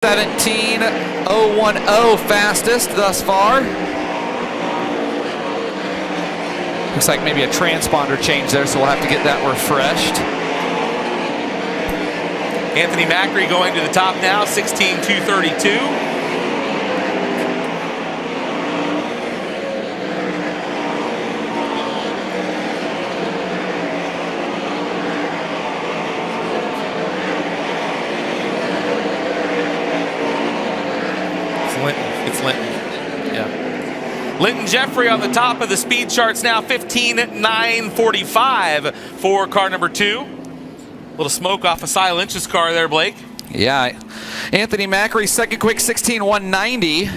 17.010 fastest thus far. Looks like maybe a transponder change there, so we'll have to get that refreshed. Anthony Macri going to the top now, 16.232. It's Linton. Yeah. Linton Jeffrey on the top of the speed charts now, 15.945 for car number 2. Little smoke off of Cy Lynch's car there, Blake. Yeah. Anthony Macri, second quick, 16.190.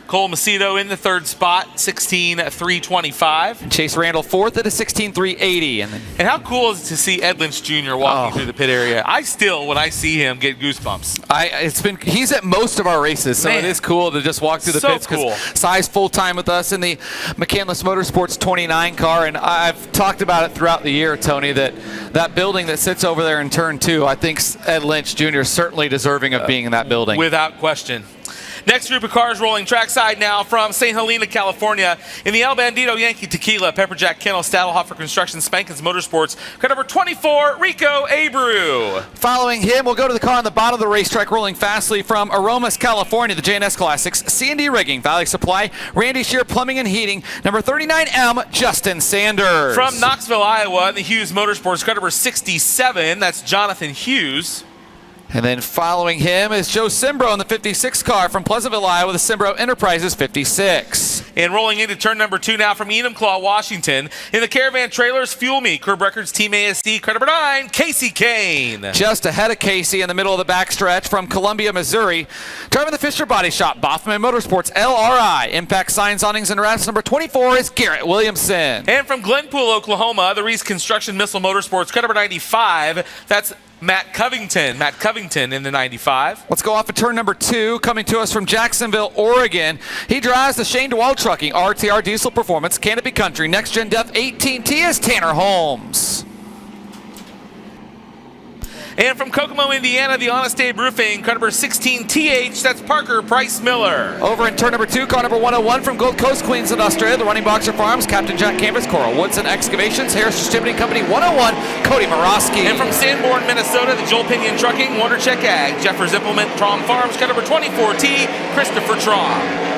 Cole Macedo in the third spot, 16.325. Chase Randall fourth at a 16.380. And how cool is it to see Ed Lynch Jr. walking through the pit area? I still, when I see him, get goosebumps. He's at most of our races, so it is cool to just walk through the pits. Cool. Cy's full time with us in the McCandless Motorsports 29 car, and I've talked about it throughout the year, Tony, that building that sits over there in turn 2, I think Ed Lynch Jr. is certainly deserving of being in that building. Without question. Next group of cars rolling trackside now from St. Helena, California. In the El Bandito Yankee Tequila, Pepperjack Kennel, Stadelhofer Construction, Spankins Motorsports. Car number 24, Rico Abreu. Following him, we'll go to the car on the bottom of the racetrack, rolling fastly from Aromas, California, the J&S Classics, C&D Rigging, Valley Supply, Randy Shear Plumbing and Heating, number 39M, Justin Sanders. From Knoxville, Iowa, in the Hughes Motorsports, car number 67, that's Jonathan Hughes. And then following him is Joe Cimbro in the 56 car from Pleasantville, Iowa, the Cimbro Enterprises 56. And rolling into turn number 2 now from Enumclaw, Washington. In the Caravan Trailers, Fuel Me, Curb Records, Team ASC, car number 9, Casey Kane. Just ahead of Casey in the middle of the backstretch from Columbia, Missouri. Driving the Fisher Body Shop, Boffman Motorsports, LRI, Impact Signs, Awnings, and Wraps, number 24 is Garrett Williamson. And from Glenpool, Oklahoma, the Reese Construction Missile Motorsports, car number 95, that's Matt Covington in the 95. Let's go off of turn number 2, coming to us from Jacksonville, Oregon. He drives the Shane DeWalt Trucking, RTR Diesel Performance, Canopy Country, Next Gen Def 18T is Tanner Holmes. And from Kokomo, Indiana, the Honest Abe Roofing, car number 16TH, that's Parker Price Miller. Over in turn number 2, car number 101 from Gold Coast, Queensland, Australia, the Running Boxer Farms, Captain Jack Canvas, Coral Woodson Excavations, Harris Distributing Company 101, Cody Morosky. And from Sanborn, Minnesota, the Joel Pinion Trucking, Wondercheck Ag, Jeffers Implement, Trom Farms, car number 24T, Christopher Trom.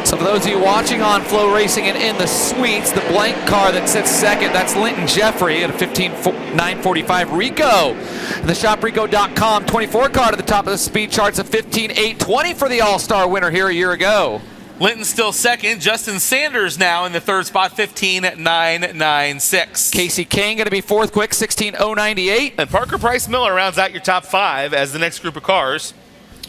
So for those of you watching on FloRacing and in the suites, the blank car that sits second, that's Linton Jeffrey at a 15.945. Rico, the shoprico.com 24 car to the top of the speed charts, a 15.820 for the All-Star winner here a year ago. Linton still second. Justin Sanders now in the third spot, 15.996. Casey Kane going to be fourth quick, 16.098. And Parker Price Miller rounds out your top 5 as the next group of cars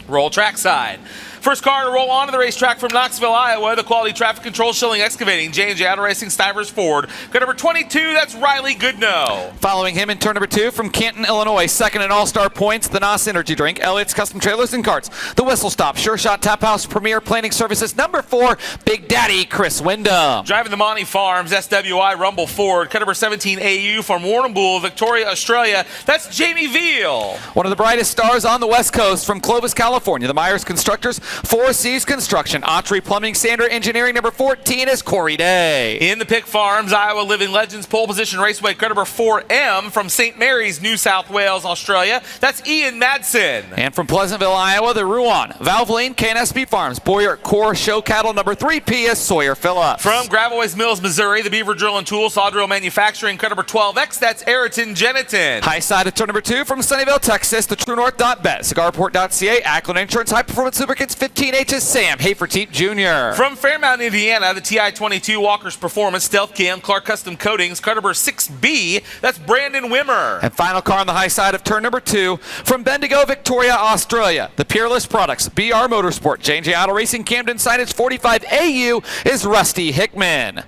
roll trackside. First car to roll onto the racetrack from Knoxville, Iowa, the Quality Traffic Control, Schilling Excavating, J&J Auto Racing, Stivers Ford. Car number 22, that's Riley Goodnow. Following him in turn number 2 from Canton, Illinois, second in All-Star points, the NOS Energy Drink, Elliott's Custom Trailers and Carts, the Whistle Stop, Sure Shot Tap House, Premier Planning Services, number 4, Big Daddy Chris Wyndham. Driving the Monty Farms, SWI Rumble Ford, car number 17 AU from Warrnambool, Victoria, Australia, that's Jamie Veal. One of the brightest stars on the West Coast from Clovis, California, the Myers Constructors, Four Seas Construction, Autry Plumbing, Sander Engineering, number 14 is Corey Day. In the Pick Farms, Iowa Living Legends Pole Position Raceway, car number 4M from St. Mary's, New South Wales, Australia, that's Ian Madsen. And from Pleasantville, Iowa, the Rouen, Valvoline, KNSB Farms, Boyer Core Show Cattle, number 3P is Sawyer Phillips. From Gravelways Mills, Missouri, the Beaver Drill and Tool, Saw Drill Manufacturing, car number 12X, that's Ayrton Jeniton. High side of turn number 2 from Sunnyvale, Texas, the TrueNorth.bet, CigarReport.ca, Ackland Insurance, High Performance Lubricants, 15H is Sam Haferteep Jr. From Fairmount, Indiana, the TI-22 Walker's Performance, Stealth Cam, Clark Custom Coatings, car number 6B, that's Brandon Wimmer. And final car on the high side of turn number 2, from Bendigo, Victoria, Australia, the Peerless Products, BR Motorsport, J&J Auto Racing, Camden Signage 45AU is Rusty Hickman.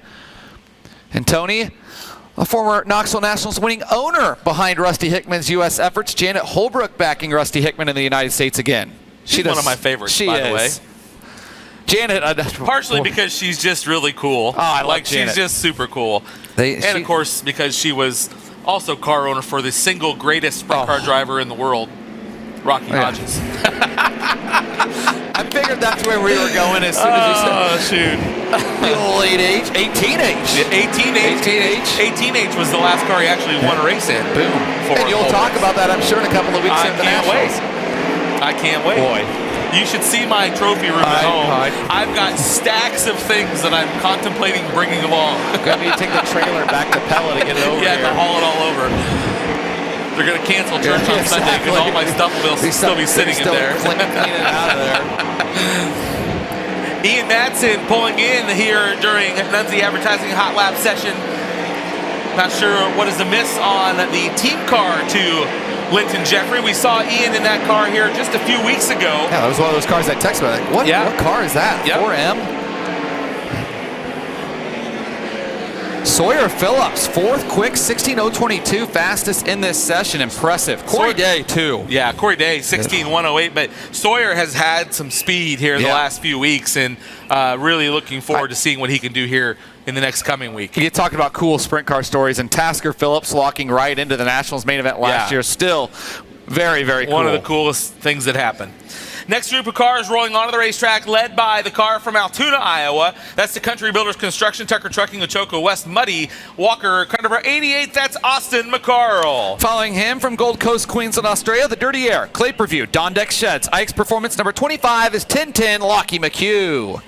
And Tony, a former Knoxville Nationals winning owner behind Rusty Hickman's U.S. efforts, Janet Holbrook backing Rusty Hickman in the United States again. She's one of my favorites, by the way. Janet. Partially because she's just really cool. Oh, I like Janet. She's just super cool. Of course, because she was also car owner for the single greatest sprint car driver in the world, Rocky Hodges. I figured that's where we were going as soon as you said. Oh, shoot. The old 8H, 18H. The 18H was the last car he actually won a race in. Boom. And you'll talk about that, I'm sure, in a couple of weeks. I can't wait. Boy. You should see my trophy room at home. I've got stacks of things that I'm contemplating bringing along. Got me to take the trailer back to Pella to get it over here. Yeah, to haul it all over. They're going to cancel church on Sunday because all my stuff will still be sitting in there. Clean it out of there. Ian Madsen pulling in here during Nunzi Advertising Hot Lap session. Not sure what is amiss on the team car to Linton Jeffrey. We saw Ian in that car here just a few weeks ago. Yeah, that was one of those cars I texted about. Like, what car is that? Yep. 4M? Sawyer Phillips, 4th quick, 16:022, fastest in this session. Impressive. Corey Day, too. Yeah, Corey Day, 16:108. But Sawyer has had some speed here the last few weeks, and really looking forward to seeing what he can do here in the next coming week. You talk about cool sprint car stories, and Tasker Phillips locking right into the Nationals main event last year. Still very, very cool. One of the coolest things that happened. Next group of cars rolling onto the racetrack, led by the car from Altoona, Iowa. That's the Country Builders Construction, Tucker Trucking, Ochoco West, Muddy, Walker, car number 88, that's Austin McCarl. Following him from Gold Coast, Queensland, Australia, the Dirty Air, Clay Preview, Dondex Sheds, Ike's Performance, number 25 is 1010, Lockie McHugh.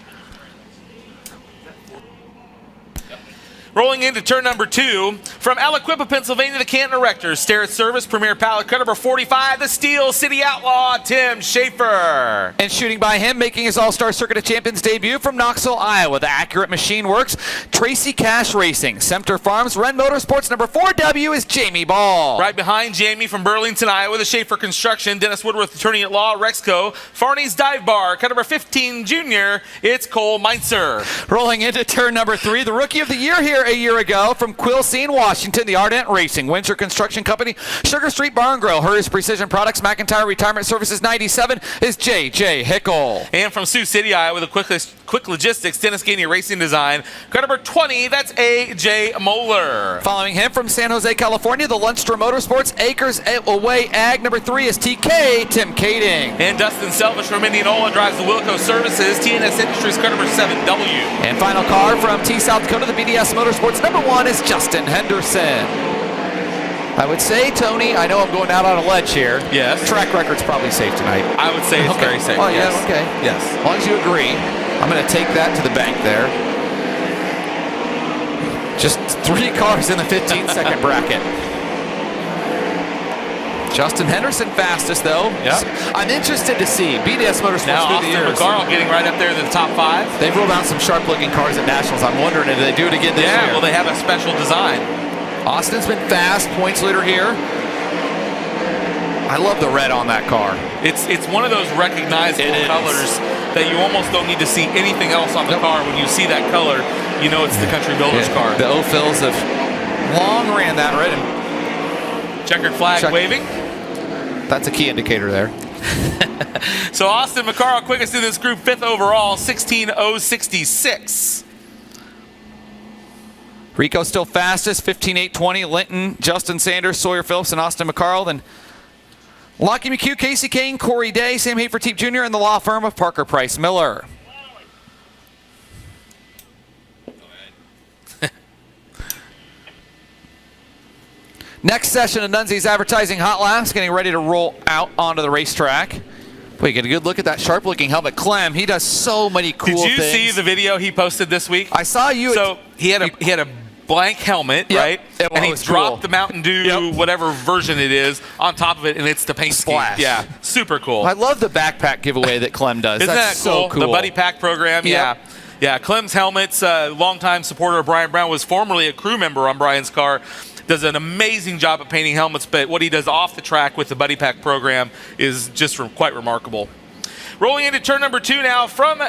Rolling into turn number 2, from Aliquippa, Pennsylvania, the Canton Erectors, Starrett Service, Premier Pallet, car number 45, the Steel City Outlaw, Tim Schaefer. And shooting by him, making his All-Star Circuit of Champions debut from Knoxville, Iowa, the Accurate Machine Works, Tracy Cash Racing, Sumter Farms, Ren Motorsports, number 4W is Jamie Ball. Right behind Jamie from Burlington, Iowa, the Schaefer Construction, Dennis Woodworth, Attorney at Law, Rexco, Farney's Dive Bar, car number 15, Junior, it's Cole Meintzer. Rolling into turn number 3, the Rookie of the Year here a year ago from Quilcene, Washington, the Ardent Racing, Windsor Construction Company, Sugar Street Bar and Grill, Hurry's Precision Products, McIntyre Retirement Services 97 is J.J. Hickle. And from Sioux City, Iowa, the Quick Logistics, Dennis Gainey Racing Design, car number 20, that's A.J. Moeller. Following him from San Jose, California, the Lundstrom Motorsports, Acres Away Ag, number 3 is T.K. Tim Kading. And Dustin Selvish from Indianola drives the Wilco Services, TNS Industries, car number 7W. And final car from T South Dakota, the BDS Motorsports, number 1 is Justin Henderson. I would say, Tony, I know I'm going out on a ledge here. Yes. Track record's probably safe tonight. I would say it's very safe. Oh, yeah, okay. Yes. As long as you agree, I'm going to take that to the bank there. Just 3 cars in the 15-second bracket. Justin Henderson fastest, though. Yep. I'm interested to see BDS Motorsports now through the years. McCarl getting right up there in the top 5. They've rolled out some sharp-looking cars at Nationals. I'm wondering if they do it again this year. Yeah, well, they have a special design. Austin's been fast, points leader here. I love the red on that car. It's one of those recognizable colors that you almost don't need to see anything else on the car. When you see that color, you know it's the Country Builders car. The O'Phils have long ran that red. And checkered flag waving. That's a key indicator there. So Austin McCarl, quickest in this group, 5th overall, 16:066. Rico still fastest, 15:820. Linton, Justin Sanders, Sawyer Phillips, and Austin McCarl. Then Lockie McHugh, Casey Kane, Corey Day, Sam Haferteep Jr., and the law firm of Parker Price Miller. Next session of Nunzi's Advertising Hot Laps, getting ready to roll out onto the racetrack. Boy, get a good look at that sharp-looking helmet. Clem, he does so many cool things. Did you see the video he posted this week? I saw you. So he had a blank helmet, Yep. right? It And he was dropped cool. the Mountain Dew, whatever version it is, on top of it, and it's the paint scheme. Splash. Yeah, super cool. I love the backpack giveaway that Clem does. Isn't That's that so cool. The Buddy Pack program, Yep. yeah. Clem's helmets, longtime supporter of Brian Brown, was formerly a crew member on Brian's car. Does an amazing job at painting helmets, but what he does off the track with the Buddy Pack program is just quite remarkable. Rolling into turn number 2 now from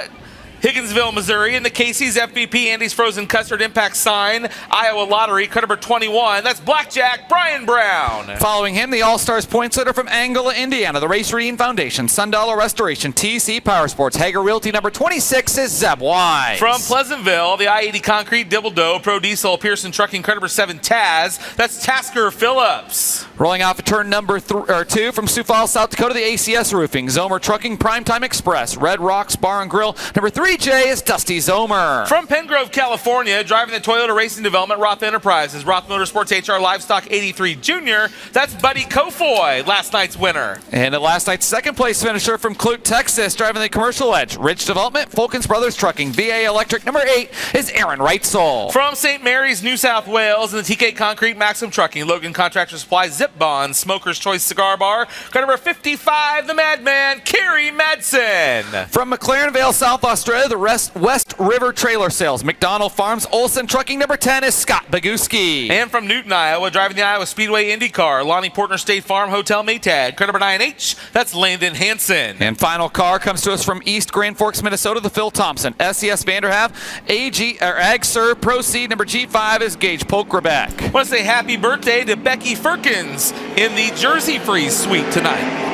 Higginsville, Missouri, in the Casey's FVP Andy's Frozen Custard Impact Sign Iowa Lottery, car number 21. That's Blackjack Brian Brown. Following him, the All-Stars points leader from Angola, Indiana, the Race Reading Foundation, Sundollar Restoration, TC Power Sports, Hager Realty, number 26 is Zeb Wise. From Pleasantville, the I-80 Concrete Dibble Dough, Pro Diesel, Pearson Trucking, car number 7, Taz. That's Tasker Phillips. Rolling off of turn number 2 from Sioux Falls, South Dakota, the ACS Roofing, Zomer Trucking, Primetime Express, Red Rocks Bar and Grill, number 3J is Dusty Zomer. From Pengrove, California, driving the Toyota Racing Development, Roth Enterprises, Roth Motorsports HR Livestock 83 Junior, that's Buddy Kofoy, last night's winner. And at last night's second place finisher from Clute, Texas, driving the Commercial Edge, Ridge Development, Fulkins Brothers Trucking, VA Electric, number 8 is Aaron Reitzel. From St. Mary's, New South Wales, and the TK Concrete, Maxim Trucking, Logan Contractor Supply, Zip Bond, Smoker's Choice Cigar Bar, car number 55, the Madman, Kerry Madsen. From McLaren Vale, South Australia, the West River Trailer Sales, McDonald Farms, Olson Trucking, number 10 is Scott Baguski. And from Newton, Iowa, driving the Iowa Speedway IndyCar, Lonnie Portner State Farm Hotel Maytag, car number 9H, that's Landon Hansen. And final car comes to us from East Grand Forks, Minnesota, the Phil Thompson, SES Vanderhav, Ag Serve Proceed, number G5 is Gage Polkrebeck. I want to say happy birthday to Becky Firkins in the Jersey Freeze suite tonight.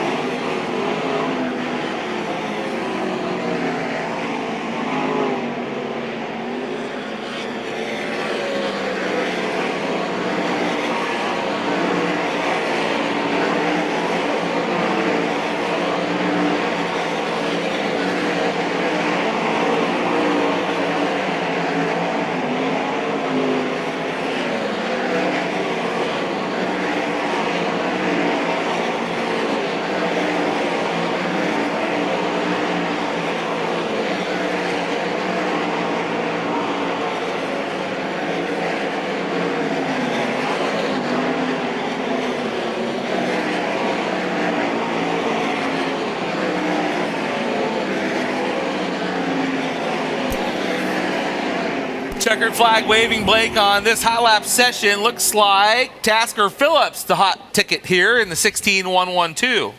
Checkered flag waving, Blake, on this hot lap session. Looks like Tasker Phillips, the hot ticket here in the 16-112.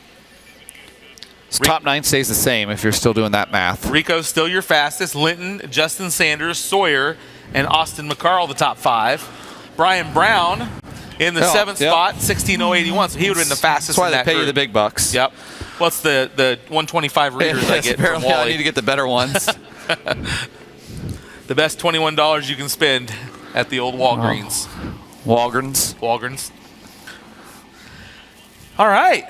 Top 9 stays the same if you're still doing that math. Rico's still your fastest. Linton, Justin Sanders, Sawyer, and Austin McCarl, the top 5. Brian Brown in the 7th spot, 16.081. So he would have been the fastest. That's why in they that pay group. you the big bucks. Yep. What's the 125 readers I get from Apparently, I Wally? need to get the better ones. The best $21 you can spend at the old Walgreens. Walgreens. All right.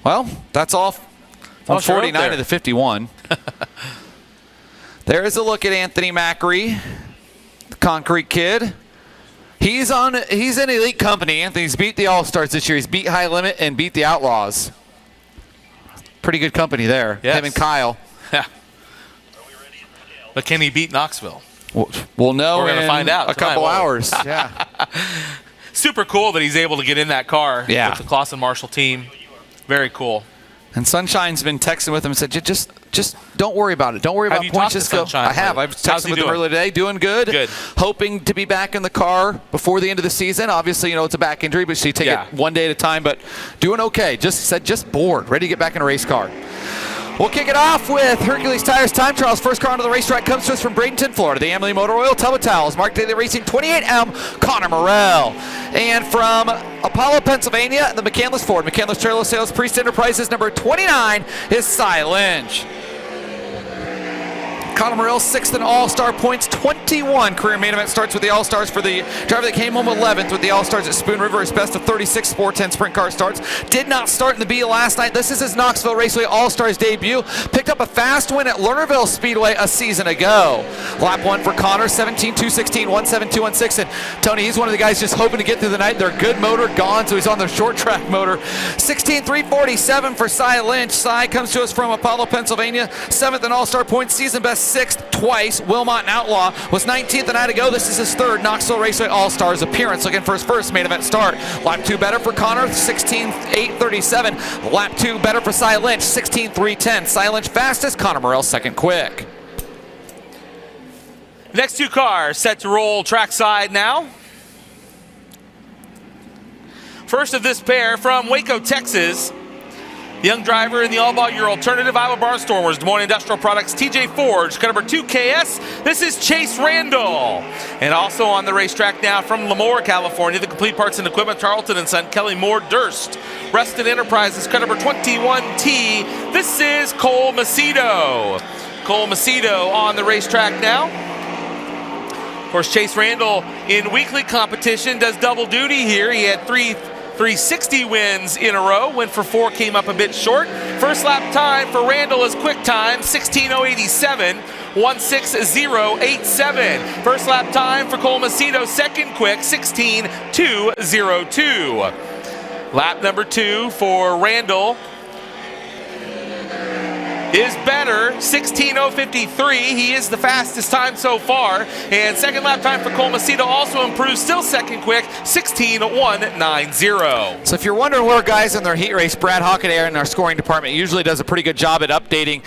Well, that's all on 49 of the 51. There is a look at Anthony Macri, the Concrete Kid. He's in elite company. Anthony's beat the All-Stars this year. He's beat High Limit and beat the Outlaws. Pretty good company there. Yes. Him and Kyle. Yeah. But can he beat Knoxville? We'll know We're going to find out a couple hours. Yeah. Super cool that he's able to get in that car with Yeah. the Clausen Marshall team. Very cool. And Sunshine's been texting with him and said, just don't worry about it. Don't worry Have about you points. talked to Just go. Sunshine I have. lately? I've How's texted he with him doing? earlier today. Doing good. Good. Hoping to be back in the car before the end of the season. Obviously, it's a back injury, but so you take it one day at a time. But doing okay. Just bored. Ready to get back in a race car. We'll kick it off with Hercules Tires Time Trials. First car onto the racetrack comes to us from Bradenton, Florida. The Emily Motor Oil Tub of Towels. Mark Daily Racing 28M, Connor Morrell. And from Apollo, Pennsylvania, the McCandless Ford. McCandless Trailer Sales, Priest Enterprises, number 29 is Cy Lynch. Connor Morrell, 6th in All-Star points, 21 career main event starts with the All-Stars for the driver that came home 11th with the All-Stars at Spoon River. His best of 36 410 sprint car starts. Did not start in the B last night. This is his Knoxville Raceway All-Stars debut. Picked up a fast win at Lernerville Speedway a season ago. Lap 1 for Connor, 17-2-16, 1-7-2-1-6. And Tony, he's one of the guys just hoping to get through the night. Their good motor gone, so he's on their short track motor. 16-3-47 for Cy Lynch. Cy comes to us from Apollo, Pennsylvania. 7th in All-Star points, season best 6th twice. Wilmot and Outlaw was 19th a night ago. This is his 3rd Knoxville Raceway All-Stars appearance. Looking for his first main event start. Lap 2 better for Connor, 16:8:37. Lap 2 better for Cy Lynch, 16:3:10. Cy Lynch fastest, Connor Morrell second quick. Next 2 cars set to roll trackside now. First of this pair from Waco, Texas. The young driver in the all-about your alternative Iowa Barnstormers, Des Moines Industrial Products, TJ Forge, car number 2 KS. This is Chase Randall. And also on the racetrack now from Lemoore, California, the Complete Parts and Equipment, Tarleton and Son, Kelly Moore Durst. Reston Enterprises, car number 21T. This is Cole Macedo. Cole Macedo on the racetrack now. Of course, Chase Randall in weekly competition does double duty here. He had 360 wins in a row, went for 4, came up a bit short. First lap time for Randall is quick time, 16:087, 16087. First lap time for Cole Macedo, second quick, 16:202. Lap number 2 for Randall is better, 16:053. He is the fastest time so far. And second lap time for Cole Macedo also improves, still second quick, 16:190. So if you're wondering where guys in their heat race, Brad Hockaday in our scoring department usually does a pretty good job at updating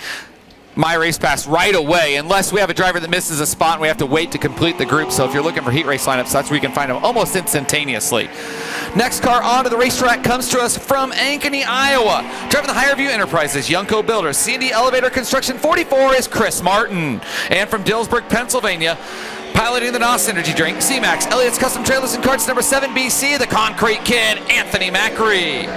My Race Pass right away, unless we have a driver that misses a spot and we have to wait to complete the group. So if you're looking for heat race lineups, that's where you can find them almost instantaneously. Next car onto the racetrack comes to us from Ankeny, Iowa. Driving the Higher View Enterprises, Yunko Builders, C&D Elevator Construction 44 is Chris Martin. And from Dillsburg, Pennsylvania, piloting the NOS Energy Drink, C-Max, Elliott's Custom Trailers and Carts, number 7 BC, the Concrete Kid, Anthony Macri.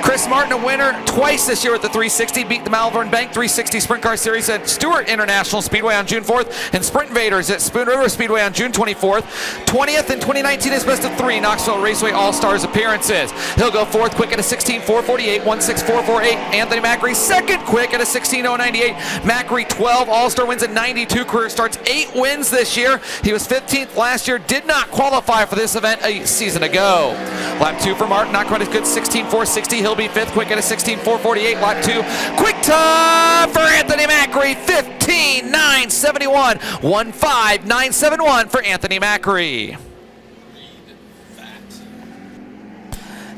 Chris Martin, a winner twice this year at the 360, beat the Malvern Bank 360 Sprint Car Series at Stewart International Speedway on June 4th, and Sprint Invaders at Spoon River Speedway on June 24th. 20th in 2019 is best of 3 Knoxville Raceway All-Stars appearances. He'll go 4th quick at a 16:448, 16448. Anthony Macri second quick at a 16:098. Macri 12 All-Star wins and 92 career starts, 8 wins this year. He was 15th last year, did not qualify for this event a season ago. Lap 2 for Martin, not quite as good, 16:460. He'll be 5th quick at a 16:448. Lap 2, quick time for Anthony Macri, 15:971. 15971 for Anthony Macri.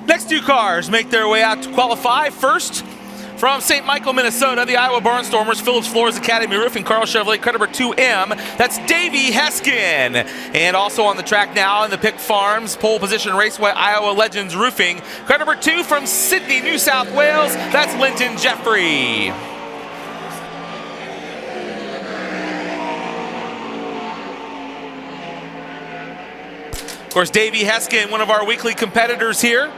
Next 2 cars make their way out to qualify. First, from St. Michael, Minnesota, the Iowa Barnstormers, Phillips Floors Academy Roofing, Carl Chevrolet, car number 2M. That's Davey Heskin. And also on the track now in the Pick Farms, Pole Position Raceway, Iowa Legends Roofing, car number 2 from Sydney, New South Wales. That's Linton Jeffrey. Of course, Davey Heskin, one of our weekly competitors here.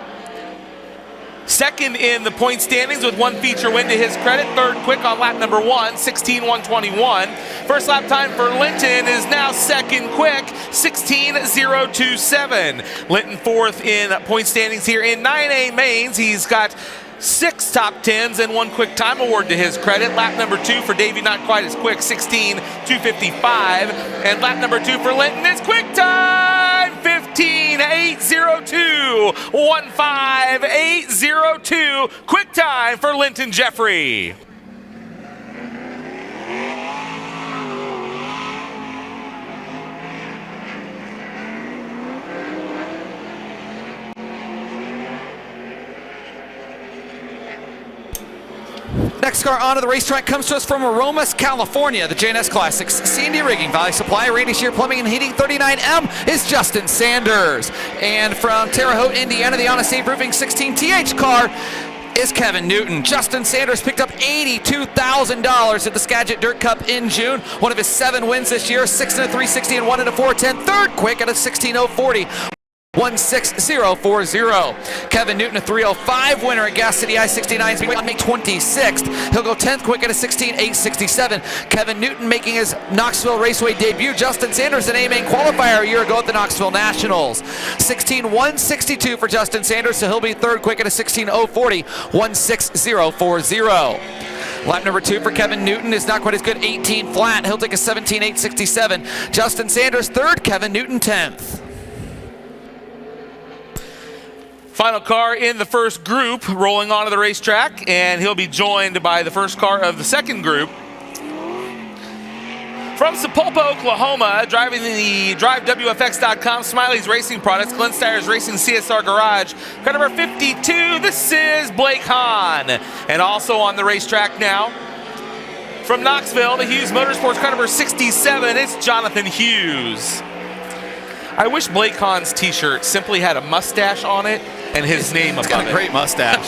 Second in the point standings with 1 feature win to his credit. Third quick on lap number 1, 16:121. First lap time for Linton is now second quick, 16:027. Linton 4th in point standings here in 9A mains. He's got 6 top 10s and 1 quick time award to his credit. Lap number 2 for Davey, not quite as quick, 16:255. And lap number 2 for Linton is quick time, 15:802. 15802. Quick time for Linton Jeffrey. Next car onto the racetrack comes to us from Aromas, California. The JNS Classics, C&D Rigging, Valley Supply, Radius Shear Plumbing and Heating 39M is Justin Sanders. And from Terre Haute, Indiana, the Honest Abe Roofing 16TH car is Kevin Newton. Justin Sanders picked up $82,000 at the Skagit Dirt Cup in June. One of his 7 wins this year, 6 in a 360 and 1 in a 410. Third quick at a 16:040. 16040. Kevin Newton, a 305 winner at Gas City I-69 Speedway on May 26th. He'll go 10th quick at a 16:867. Kevin Newton making his Knoxville Raceway debut. Justin Sanders, an A-main qualifier a year ago at the Knoxville Nationals. 16:162 for Justin Sanders, so he'll be third quick at a 16:040. 16040. Lap number 2 for Kevin Newton is not quite as good, 18 flat. He'll take a 17:867. Justin Sanders third, Kevin Newton 10th. Final car in the first group rolling onto the racetrack, and he'll be joined by the first car of the second group. From Sapulpa, Oklahoma, driving the DriveWFX.com, Smiley's Racing Products, Glenn Steyer's Racing CSR Garage, car number 52, this is Blake Hahn. And also on the racetrack now, from Knoxville to Hughes Motorsports, car number 67, it's Jonathan Hughes. I wish Blake Hahn's t-shirt simply had a mustache on it and his name above it. Got a great mustache.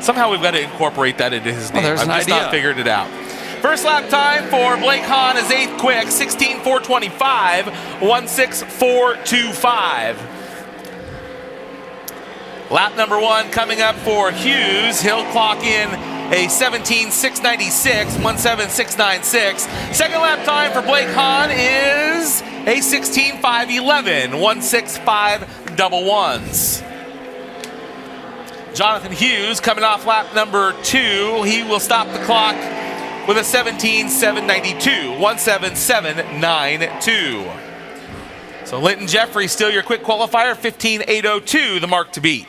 Somehow we've got to incorporate that into his name. There's I've an just idea. not figured it out. First lap time for Blake Hahn is 8th quick, 16:425, 1:6:425. Lap number 1 coming up for Hughes. He'll clock in a 17:696, 1:7:696. Second lap time for Blake Hahn is a 16:511, 1:6:511s. Jonathan Hughes coming off lap number 2. He will stop the clock with a 17:792, 1:7:792. So Linton Jeffrey still your quick qualifier, 15:802, the mark to beat.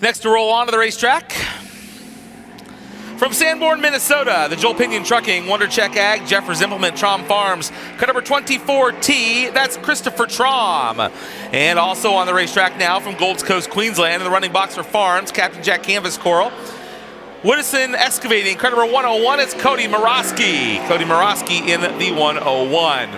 Next to roll on to the racetrack, from Sanborn, Minnesota, the Joel Pinion Trucking, Wonder Check Ag, Jeffers Implement, Trom Farms, car number 24T, that's Christopher Trom. And also on the racetrack now from Gold's Coast, Queensland, in the running box for Farms, Captain Jack Canvas Coral. Woodison Excavating, car number 101, it's Cody Morosky. Cody Morosky in the 101.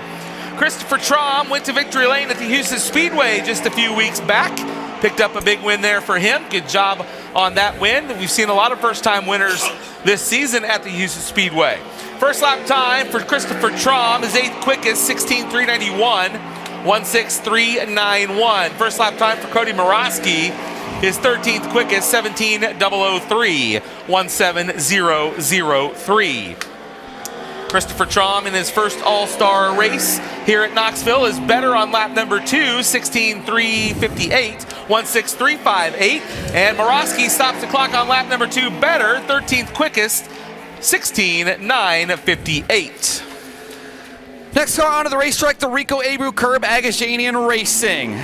Christopher Trom went to victory lane at the Houston Speedway just a few weeks back. Picked up a big win there for him. Good job on that win. We've seen a lot of first-time winners this season at the Houston Speedway. First lap time for Christopher Trom is 8th quickest, 16:391, 1:6:391. First lap time for Cody Morosky is 13th quickest, 17:003, 1:7:003. Christopher Trom in his first All-Star race here at Knoxville is better on lap number 2, 16:358, 1:6:358. And Morosky stops the clock on lap number 2 better, 13th quickest, 16:958. Next car onto the racetrack, the Rico Abreu Curb Agajanian Racing.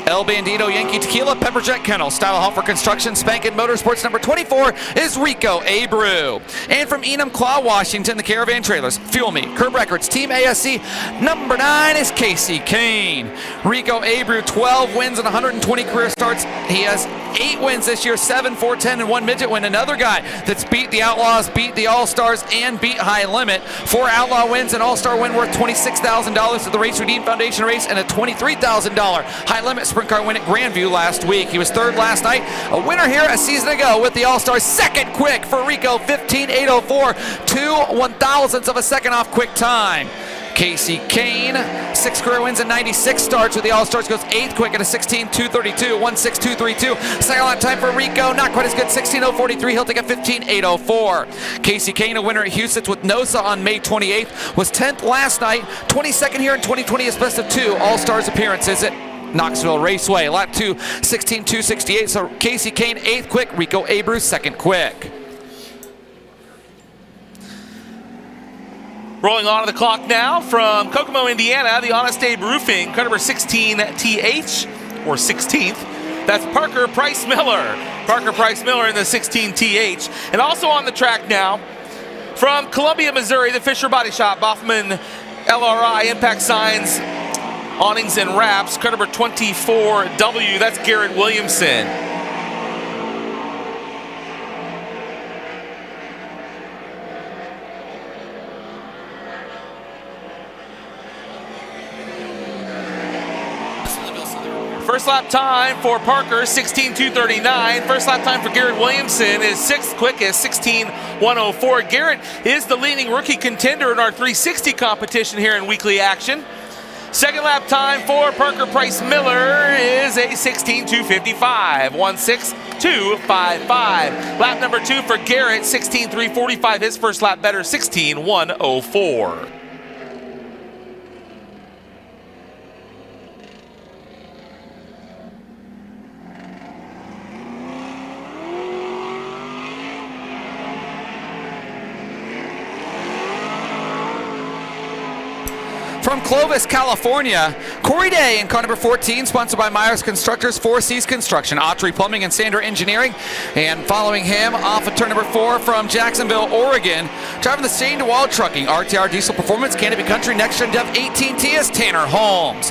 El Bandito Yankee Tequila, Pepperjet Kennel, Style Hoffer Construction, Spankin Motorsports number 24 is Rico Abreu. And from Enum Claw, Washington, the Caravan Trailers, Fuel Me, Curb Records, Team ASC, number 9 is Casey Kane. Rico Abreu, 12 wins and 120 career starts. He has 8 wins this year, 7, 4, 10, and 1 midget win. Another guy that's beat the Outlaws, beat the All-Stars, and beat High Limit. 4 Outlaw wins, an All-Star win worth $26,000 at the Race Redeem Foundation race, and a $23,000 High Limit Sprint Car win at Grandview last week. He was 3rd last night. A winner here a season ago with the All-Stars. Second quick for Rico, 15:804, 2 1/1000ths of a second off quick time. Casey Kane, 6 career wins and 96 starts with the All-Stars, goes 8th quick at a 16:232, 1:6:232. Second lap time for Rico, not quite as good, 16:043. He'll take a 15:804. Casey Kane, a winner at Houston's with NOSA on May 28th, was 10th last night, 22nd here in 2020, his best of 2 All-Stars appearances at Knoxville Raceway. Lap 2, 16:268. So Casey Kane, 8th quick, Rico Abreu, 2nd quick. Rolling on to the clock now from Kokomo, Indiana, the Honest Abe Roofing, car number 16TH, or 16th. That's Parker Price Miller. Parker Price Miller in the 16TH. And also on the track now From Columbia, Missouri, the Fisher Body Shop, Boffman LRI, Impact Signs, Awnings and Wraps, car number 24W, that's Garrett Williamson. First lap time for Parker, 16:239. First lap time for Garrett Williamson is sixth quickest, 16:104. Garrett is the leading rookie contender in our 360 competition here in weekly action. Second lap time for Parker Price Miller is a 16:255, 1:6:255. Lap number 2 for Garrett, 16:345. His first lap better, 16:104. From Clovis, California, Corey Day in car number 14, sponsored by Myers Constructors, 4Cs Construction, Autry Plumbing, and Sander Engineering. And following him off of turn number 4 from Jacksonville, Oregon, driving the Shane DeWald Trucking, RTR Diesel Performance, Canopy Country, Next Gen Dev 18T is Tanner Holmes.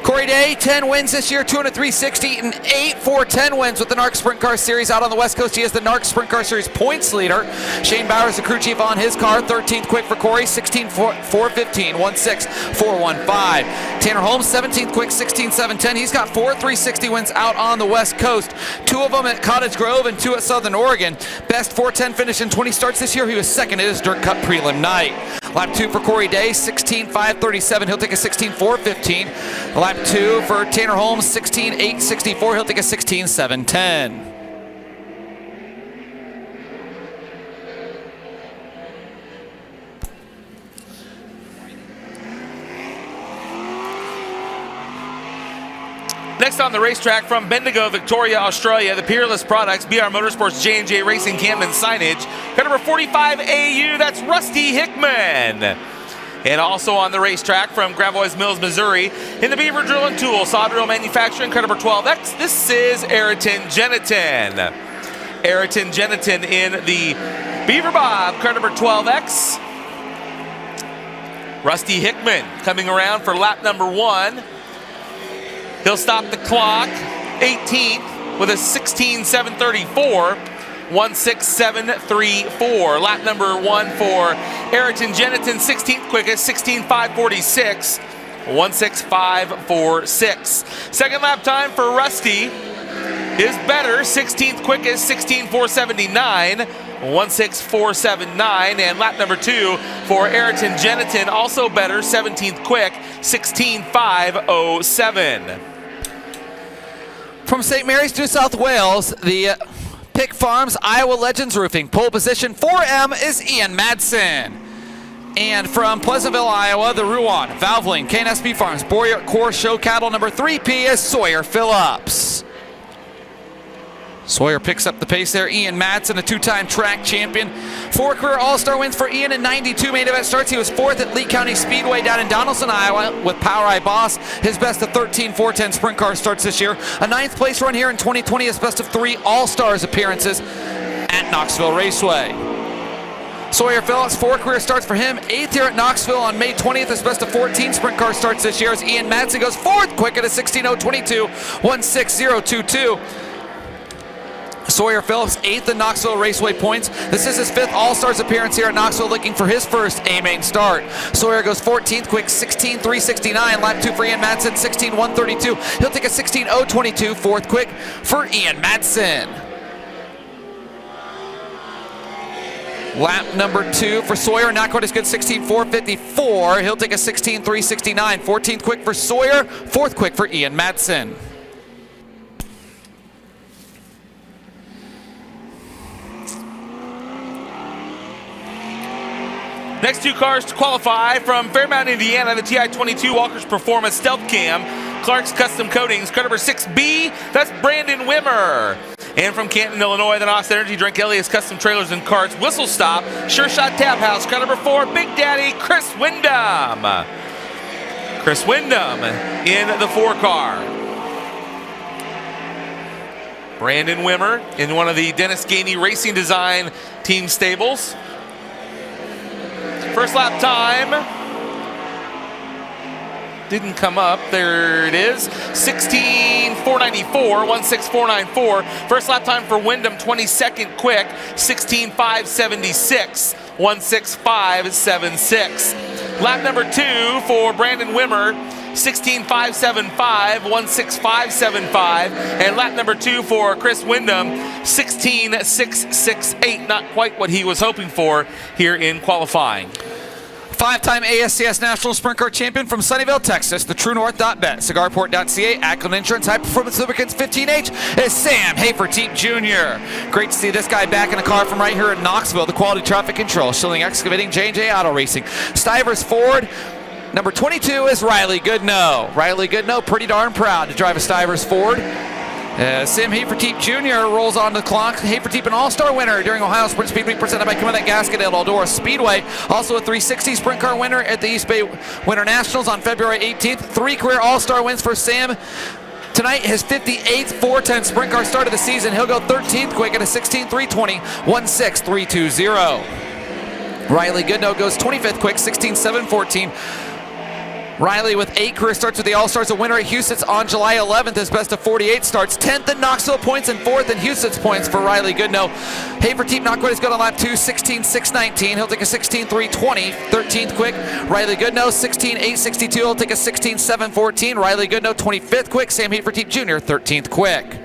Corey Day, 10 wins this year, 2 in a 360, and 8 410 wins with the NARC Sprint Car Series out on the West Coast. He is the NARC Sprint Car Series points leader. Shane Bowers, the crew chief on his car, 13th quick for Corey, 16:415, 1:6:415. Tanner Holmes, 17th quick, 16:710. He's got 4 360 wins out on the West Coast, 2 of them at Cottage Grove and 2 at Southern Oregon. Best 410 finish in 20 starts this year. He was second at his Dirt Cup prelim night. Lap 2 for Corey Day, 16:537. He'll take a 16:415. Lap 2 for Tanner Holmes, 16:864. He'll take a 16:710. Next on the racetrack from Bendigo, Victoria, Australia, the Peerless Products, BR Motorsports, J&J Racing, Camden Signage. Car number 45AU, that's Rusty Hickman. And also on the racetrack from Gravois Mills, Missouri, in the Beaver Drill and Tool, Saw Drill Manufacturing, car number 12X, this is Ayrton Jeniton. Ayrton Jeniton in the Beaver Bob, car number 12X. Rusty Hickman coming around for lap number 1. He'll stop the clock, 18th, with a 16:734, 1:6:734. Lap number 1 for Ayrton Jeniton, 16th quickest, 16:546, 1:6:546. Second lap time for Rusty is better, 16th quickest, 16:479, 1:6:479. And lap number 2 for Ayrton Jeniton, also better, 17th quick, 16:507. From St. Mary's, New South Wales, the Pick Farms Iowa Legends Roofing. Pole position 4M is Ian Madsen. And from Pleasantville, Iowa, the Rouen, Valvoline, KNSB Farms, Boyer Core Show Cattle number 3P is Sawyer Phillips. Sawyer picks up the pace there. Ian Madsen, a 2-time track champion. 4 career All-Star wins for Ian in 92 main event starts. He was 4th at Lee County Speedway down in Donaldson, Iowa with Power Eye Boss. His best of 13 410 sprint car starts this year. A 9th place run here in 2020. His best of 3 All-Stars appearances at Knoxville Raceway. Sawyer Phillips, 4 career starts for him. 8th here at Knoxville on May 20th. His best of 14 sprint car starts this year as Ian Madsen goes 4th quick at a 16:022, 1:6:022. Sawyer Phillips, 8th in Knoxville Raceway points. This is his 5th All-Stars appearance here at Knoxville, looking for his first A-main start. Sawyer goes 14th quick, 16:369. Lap 2 for Ian Madsen, 16:132. He'll take a 16:022, 4th quick for Ian Madsen. Lap number 2 for Sawyer, not quite as good, 16:454. He'll take a 16:369, 14th quick for Sawyer, 4th quick for Ian Madsen. Next 2 cars to qualify from Fairmount, Indiana, the TI-22 Walker's Performance Stealth Cam, Clark's Custom Coatings, car number 6B, that's Brandon Wimmer. And from Canton, Illinois, the Knox Energy Drink, Elias Custom Trailers and Carts, Whistle Stop, Sure Shot Tap House, car number 4, Big Daddy, Chris Wyndham. Chris Wyndham in the 4 car. Brandon Wimmer in one of the Dennis Gainey Racing Design team stables. First lap time didn't come up. There it is. 16,494, 16494. First lap time for Wyndham, 22nd quick, 16,576, 16576. Lap number 2 for Brandon Wimmer, 16,575, 16575. And lap number 2 for Chris Wyndham, 16,668. Not quite what he was hoping for here in qualifying. Five-time ASCS National Sprint Car Champion from Sunnyvale, Texas, the TrueNorth.bet, Cigarport.ca, Ackland Insurance, High Performance Lubricants 15H is Sam Haferteep Jr. Great to see this guy back in the car from right here in Knoxville, the Quality Traffic Control, Schilling Excavating, J&J Auto Racing, Stivers Ford. Number 22 is Riley Goodnow. Riley Goodnow, pretty darn proud to drive a Stivers Ford. Sam Haferteep Jr. rolls on the clock. Haferteep, an all-star winner during Ohio Sprint Speed Week presented by Commander Gasket at Eldora Speedway. Also a 360 sprint car winner at the East Bay Winter Nationals on February 18th. 3 career all-star wins for Sam. Tonight, his 58th 410 sprint car start of the season. He'll go 13th quick at a 16.320, 16320. Riley Goodnow goes 25th quick, 16.714. Riley with 8 career starts with the All-Stars, a winner at Houston's on July 11th. His best of 48 starts, 10th in Knoxville points and 4th in Houston's points for Riley Goodnow. Haferteep not quite as good on lap 2, 16.619. He'll take a 16.320, 13th quick. Riley Goodnow, 16.862. He'll take a 16.714. Riley Goodnow, 25th quick. Sam Haferteep Jr., 13th quick.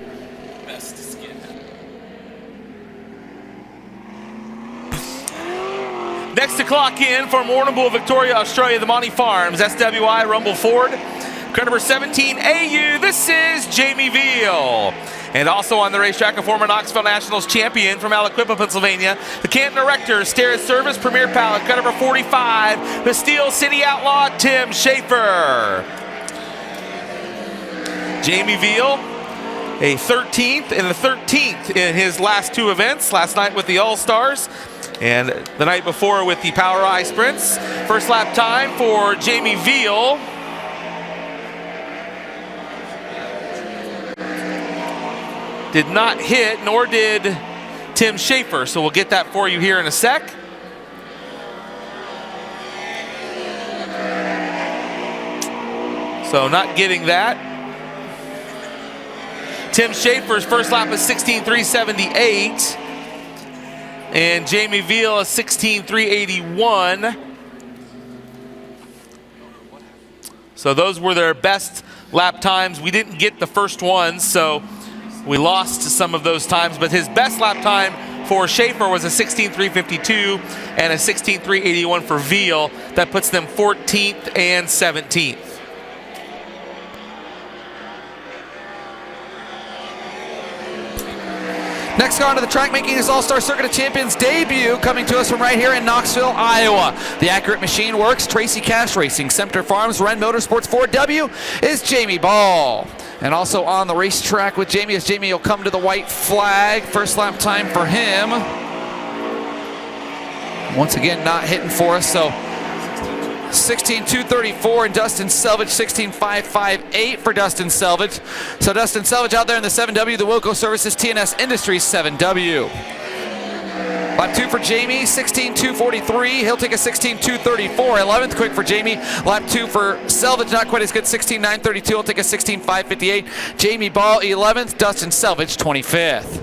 Next to clock in from Warrnambool, Victoria, Australia, the Monty Farms, SWI Rumble Ford. Car number 17, AU, this is Jamie Veal. And also on the racetrack, a former Knoxville Nationals champion from Aliquippa, Pennsylvania, the Canton Erector, Stare Service, Premier Pallet, car number 45, the Steel City Outlaw, Tim Schaefer. Jamie Veal, a 13th and the 13th in his last 2 events, last night with the All-Stars, and the night before with the Power Eye Sprints. First lap time for Jamie Veal. Did not hit, nor did Tim Schaefer, so we'll get that for you here in a sec. So not getting that. Tim Schaefer's first lap is 16.378. And Jamie Veal is 16.381. So those were their best lap times. We didn't get the first ones, so we lost some of those times. But his best lap time for Schaefer was a 16.352 and a 16.381 for Veal. That puts them 14th and 17th. Next car onto the track, making his All-Star Circuit of Champions debut, coming to us from right here in Knoxville, Iowa. The Accurate Machine Works, Tracy Cash Racing, Sumter Farms, Wren Motorsports 4W is Jamie Ball. And also on the racetrack with Jamie, as Jamie will come to the white flag. First lap time for him. Once again, not hitting for us, so 16.234 and Dustin Selvage 16.558 for Dustin Selvage. So Dustin Selvage out there in the 7W, the Wilco Services TNS Industries 7W. Lap 2 for Jamie, 16.243. He'll take a 16.234. 11th quick for Jamie. Lap 2 for Selvage, not quite as good, 16.932. He'll take a 16.558. Jamie Ball 11th, Dustin Selvage 25th.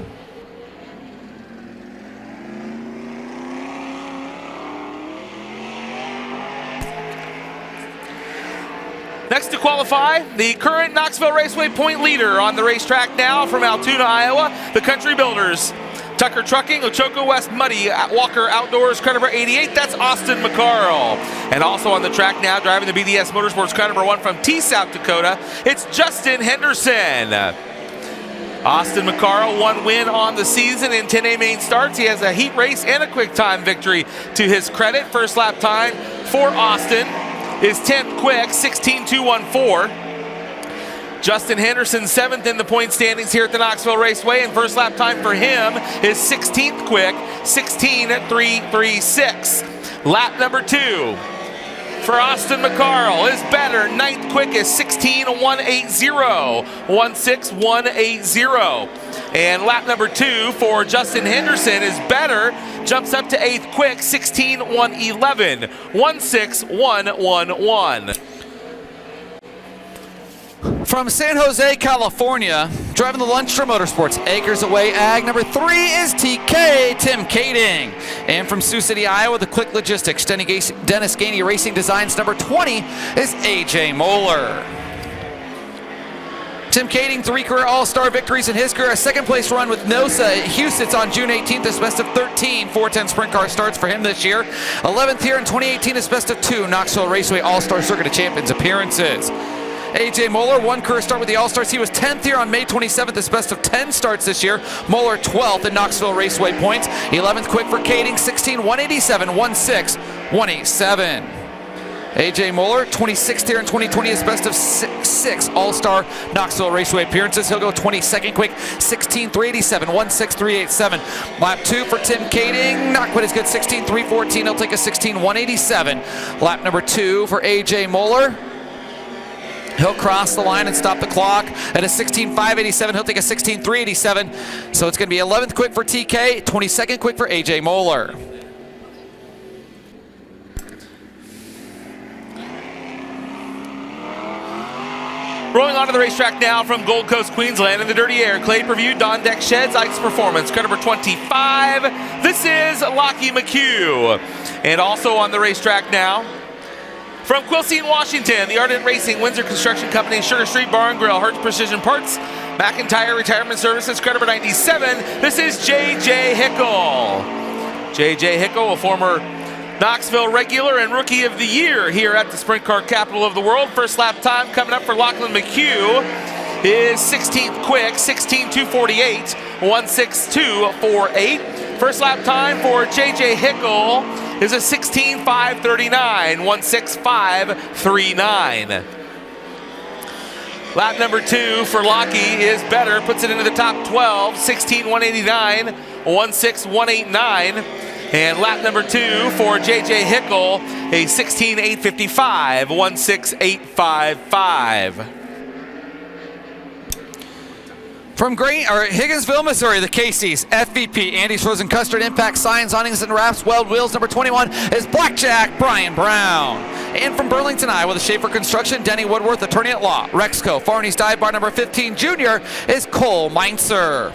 Next to qualify, the current Knoxville Raceway point leader on the racetrack now from Altoona, Iowa, the Country Builders. Tucker Trucking, Ochoco West Muddy, Walker Outdoors, car number 88, that's Austin McCarl. And also on the track now, driving the BDS Motorsports car number 1 from T, South Dakota, it's Justin Henderson. Austin McCarl, 1 win on the season in 10A main starts. He has a heat race and a quick time victory to his credit. First lap time for Austin is 10th quick, 16.214. Justin Henderson 7th in the point standings here at the Knoxville Raceway, and first lap time for him is 16th quick, 16.336. Lap number 2 for Austin McCarl is better. 9th quick is 16.180, 16.180. And lap number 2 for Justin Henderson is better. Jumps up to 8th quick, 16:1:11, 16:1:11. From San Jose, California, driving the Lundstrom Motorsports Acres Away Ag number 3 is TK, Tim Kading. And from Sioux City, Iowa, the Quick Logistics, Dennis Gainey Racing Designs number 20 is AJ Moeller. Tim Kading, 3 career All-Star victories in his career. A second-place run with NOSA Houston on June 18th. His best of 13 410 sprint car starts for him this year. 11th here in 2018. His best of 2 Knoxville Raceway All-Star Circuit of Champions appearances. AJ Moeller, 1 career start with the All-Stars. He was 10th here on May 27th. His best of 10 starts this year. Moeller 12th in Knoxville Raceway points. 11th quick for Kading, 16:1:87, 16:1:87. AJ Moeller, 26th here in 2020, his best of 6 All-Star Knoxville Raceway appearances. He'll go 22nd quick, 16:3:87, 16:3:87. Lap 2 for Tim Kading, not quite as good, 16:3:14. He'll take a 16:1:87. Lap number 2 for AJ Moeller. He'll cross the line and stop the clock at a 16:5:87. He'll take a 16:3:87. So it's going to be 11th quick for TK, 22nd quick for AJ Moeller. Rolling onto the racetrack now from Gold Coast, Queensland in the dirty air. Clay Preview, Don Deck Sheds, Ike's Performance. Car number 25. This is Lockie McHugh. And also on the racetrack now from Quilcene, Washington, the Ardent Racing, Windsor Construction Company, Sugar Street Bar and Grill, Hertz Precision Parts, McIntyre Retirement Services. Car number 97. This is JJ Hickel. JJ Hickel, a former Knoxville regular and Rookie of the Year here at the Sprint Car Capital of the World. First lap time coming up for Lachlan McHugh is 16th quick, 16:2:48, 16:2:48. First lap time for JJ Hickel is a 16:5:39, 16:5:39. Lap number 2 for Lockie is better, puts it into the top 12, 16:189, 16:189. And lap number 2 for JJ Hickel, a 16:8:55, 16:8:55. From Higginsville, Missouri, the Casey's, FVP, Andy's Frozen Custard, Impact, Signs, Awnings, and Wraps, Weld Wheels, number 21 is Blackjack Brian Brown. And from Burlington, Iowa, the Schaefer Construction, Denny Woodworth, Attorney at Law, Rexco, Farney's Dive Bar, number 15 junior is Cole Meinzer.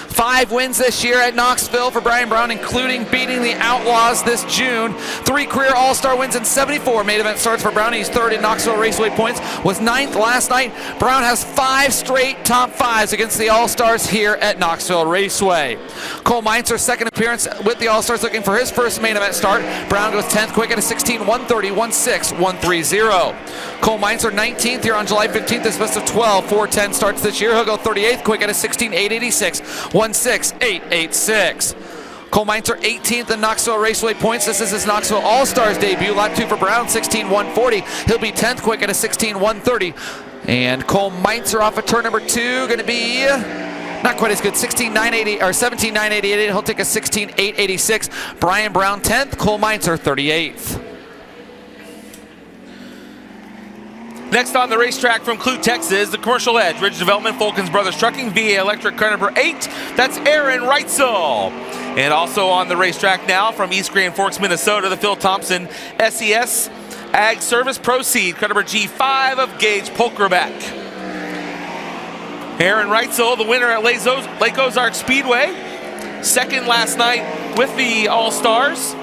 5 wins this year at Knoxville for Brian Brown, including beating the Outlaws this June. 3 career All-Star wins and 74 main event starts for Brown. He's 3rd in Knoxville Raceway points, was 9th last night. Brown has 5 straight top 5s against the All-Stars here at Knoxville Raceway. Cole Meinzer, 2nd appearance with the All-Stars, looking for his first main event start. Brown goes 10th quick at a 16:1:30, 16:1:30. Cole Meinzer, 19th here on July 15th, his best of 12, 4:10 starts this year. He'll go 38th quick at a 16:8:86, 16:8:86. Cole Meinzer, 18th in Knoxville Raceway points. This is his Knoxville All-Stars debut. Lap 2 for Brown, 16:1:40. He'll be 10th quick at a 16:1:30. And Cole Meinzer off of turn number 2, going to be not quite as good, 16:9:80 or 17:9:88. He'll take a 16:8:86. Brian Brown 10th, Cole Meinzer 38th. Next on the racetrack from Clute, Texas, the Commercial Edge, Ridge Development, Fulkins Brothers Trucking, VA Electric, car number 8. That's Aaron Reitzel. And also on the racetrack now from East Grand Forks, Minnesota, the Phil Thompson SES Ag Service Proceed, car number G5 of Gage Polkerbeck. Aaron Reitzel, the winner at Lake Ozark Speedway. 2nd last night with the All-Stars.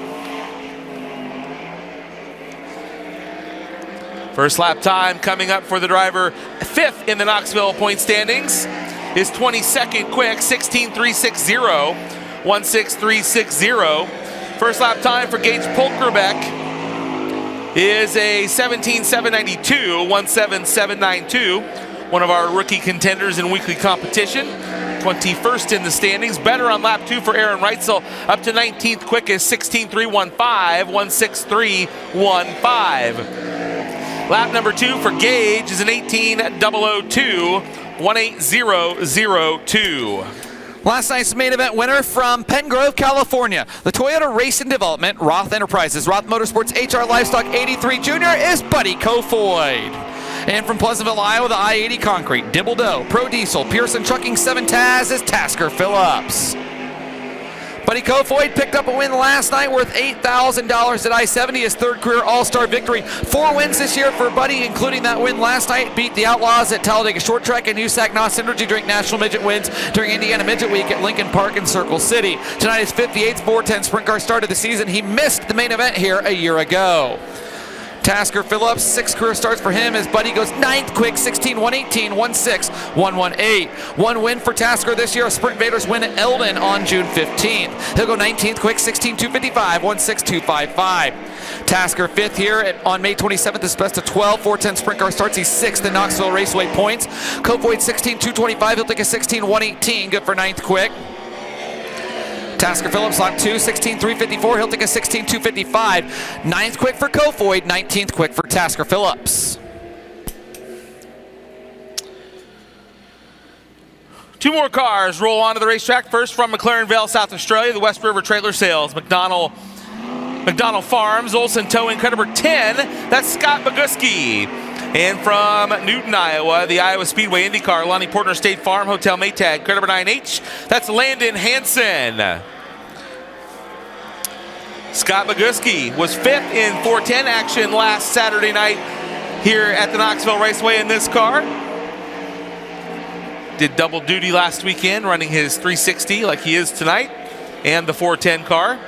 First lap time coming up for the driver, 5th in the Knoxville point standings, is 22nd quick, 16:360, 16:360. First lap time for Gage Polkerbeck is a 17:792, 17:792. One of our rookie contenders in weekly competition. 21st in the standings. Better on lap 2 for Aaron Reitzel, up to 19th quick is 16:315, 16:315. Lap number 2 for Gage is an 18:002, 18:002. Last night's main event winner from Penn Grove, California, the Toyota Racing Development, Roth Enterprises, Roth Motorsports HR Livestock 83 Jr. is Buddy Kofoid. And from Pleasantville, Iowa, the I-80 Concrete, Dibble Doe, Pro Diesel, Pearson Trucking 7 Taz is Tasker Phillips. Buddy Kofoid picked up a win last night worth $8,000 at I-70, his third career All-Star victory. 4 wins this year for Buddy, including that win last night. Beat the Outlaws at Talladega Short Track and USAC-NOS Energy Drink National Midget wins during Indiana Midget Week at Lincoln Park and Circle City. Tonight his 58th 410 sprint car start of the season. He missed the main event here a year ago. Tasker Phillips, 6 career starts for him as Buddy goes 9th quick, 16-118, 1-6, 1-1-8. 1 win for Tasker this year, a Sprint Invaders win at Eldon on June 15th. He'll go 19th quick, 16-255, 1-6, 255. Tasker 5th here on May 27th, his best of 12 410 sprint car starts. He's 6th in Knoxville Raceway points. Kofoid 16-225, he'll take a 16-118, good for 9th quick. Tasker Phillips, lap 2, 16-354. He'll take a 16-255. 9th quick for Kofoid, 19th quick for Tasker Phillips. 2 more cars roll onto the racetrack. First from McLaren Vale, South Australia, the West River Trailer Sales, McDonald Farms, Olson Towing, car number 10. That's Scott Boguski. And from Newton, Iowa, the Iowa Speedway IndyCar, Lonnie Portner State Farm, Hotel Maytag, car number 9H. That's Landon Hansen. Scott Boguski was 5th in 410 action last Saturday night here at the Knoxville Raceway in this car. Did double duty last weekend, running his 360 like he is tonight, and the 410 car.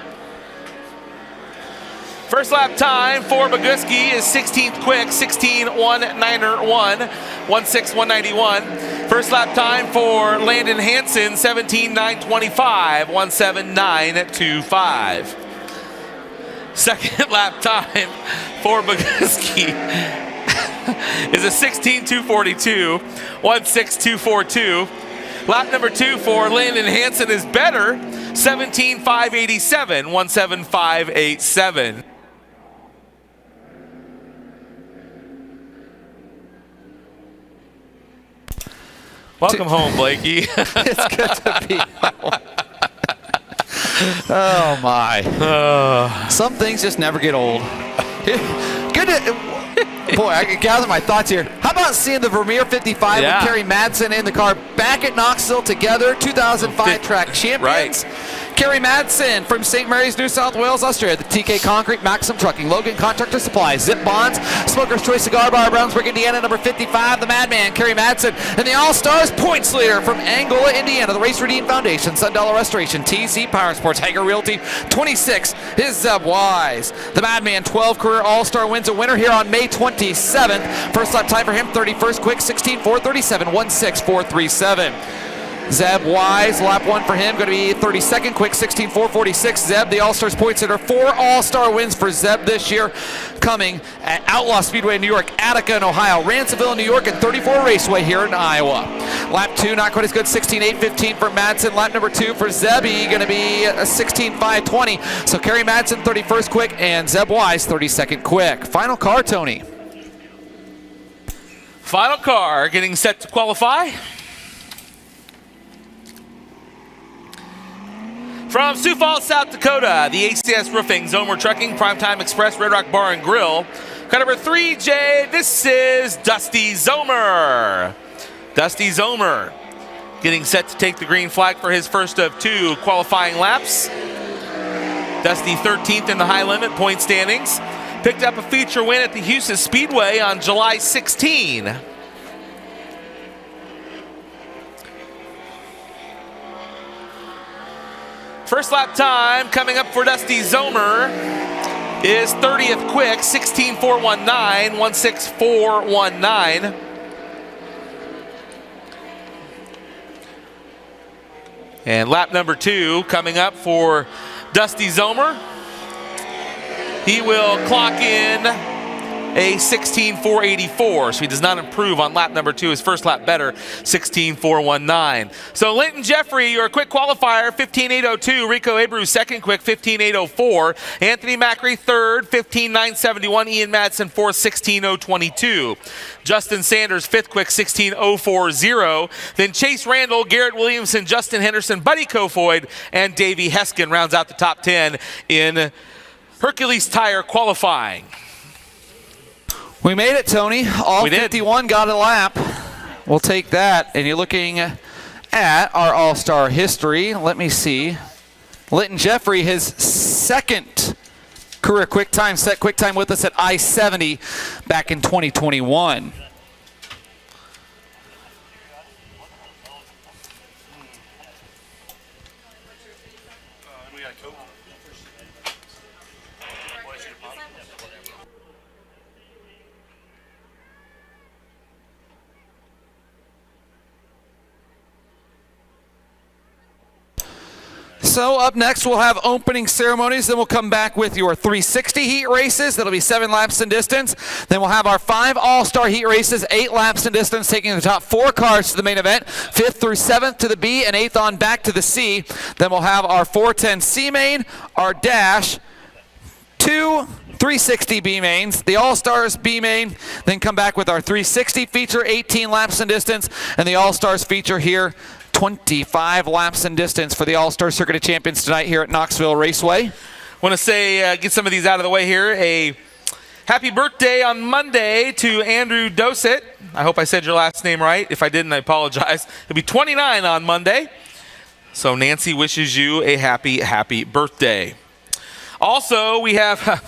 First lap time for Boguski is 16th quick, 16-1-9-1, 1-6-191. First lap time for Landon Hansen, 17-9-25, 1-7-9-25. Second lap time for Boguski is a 16-242, 1-6-242. Lap number 2 for Landon Hansen is better, 17-5-87, 1-7-5-8-7. Welcome home, Blakey. It's good to be home. Oh, my. Some things just never get old. Good to... Boy, I can gather my thoughts here. How about seeing the Vermeer 55 with Kerry Madsen in the car back at Knoxville together, 2005 track champions. Right. Kerry Madsen from St. Mary's, New South Wales, Australia. The TK Concrete, Maxim Trucking, Logan Contractor Supplies, Zip Bonds, Smoker's Choice Cigar Bar, Brownsburg, Indiana, number 55, the Madman, Kerry Madsen. And the All-Stars points leader from Angola, Indiana, the Race Redeem Foundation, Sundollar Restoration, TC Power Sports, Hager Realty, 26 is Zeb Wise. The Madman, 12 career All-Star wins, a winner here on May 27th. First lap time for him, 31st quick, 16-4-37, 1-6-4-3-7. Zeb Wise, lap 1 for him, going to be 32nd quick, 16-4-46. Zeb, the All-Stars points hitter. 4 All-Star wins for Zeb this year, coming at Outlaw Speedway in New York, Attica in Ohio, Ransomville in New York, and 34 Raceway here in Iowa. Lap 2, not quite as good, 16-8-15 for Madsen. Lap number 2 for Zebby, going to be a 16-5-20. So Kerry Madsen, 31st quick, and Zeb Wise, 32nd quick. Final car, Tony. Final car getting set to qualify. From Sioux Falls, South Dakota, the ACS Roofing, Zomer Trucking, Primetime Express, Red Rock Bar and Grill. Car number 3J, this is Dusty Zomer. Dusty Zomer getting set to take the green flag for his first of 2 qualifying laps. Dusty 13th in the high limit point standings. Picked up a feature win at the Houston Speedway on July 16. First lap time coming up for Dusty Zomer is 30th quick, 16-4-19, 1-6-4-19. And lap number 2 coming up for Dusty Zomer. He will clock in a 16-4-84, so he does not improve on lap number 2. His first lap better, 16-4-19. So Linton Jeffrey, your quick qualifier, 15-8-02. Rico Abreu, second quick, 15-8-04. Anthony Macri, third, 15-9-71. Ian Madsen, fourth, 16-0-22. Justin Sanders, fifth quick, 16-0-40. Then Chase Randall, Garrett Williamson, Justin Henderson, Buddy Kofoid, and Davey Heskin rounds out the top 10 in Hercules Tire qualifying. We made it, Tony. All We did. 51 got a lap. We'll take that. And you're looking at our all-star history. Let me see. Linton Jeffrey, his second career quick time, set quick time with us at I-70 back in 2021. So up next, we'll have opening ceremonies. Then we'll come back with your 360 heat races. That'll be 7 laps in distance. Then we'll have our 5 all-star heat races, 8 laps in distance, taking the top 4 cars to the main event, 5th through 7th to the B, and 8th on back to the C. Then we'll have our 410 C main, our dash, 2 360 B mains, the All-Stars B main, then come back with our 360 feature, 18 laps in distance, and the All-Stars feature here, 25 laps in distance for the All-Star Circuit of Champions tonight here at Knoxville Raceway. Want to say, get some of these out of the way here. A happy birthday on Monday to Andrew Dossett. I hope I said your last name right. If I didn't, I apologize. He'll be 29 on Monday. So Nancy wishes you a happy, happy birthday. Also, we have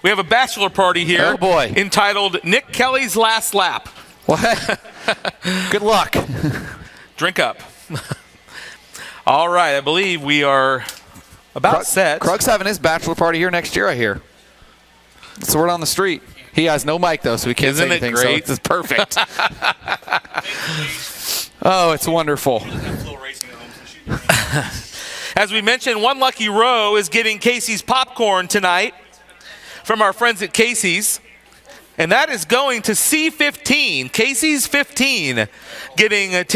a bachelor party here. Oh boy. Entitled Nick Kelly's Last Lap. What? Good luck. Drink up. All right, I believe we are about set. Krug's having his bachelor party here next year, I hear. It's the word on the street. He has no mic, though, so he can't say anything. Isn't it great? So it's perfect. Oh, it's wonderful. As we mentioned, one lucky row is getting Casey's popcorn tonight from our friends at Casey's. And that is going to C15. Casey's 15 getting 10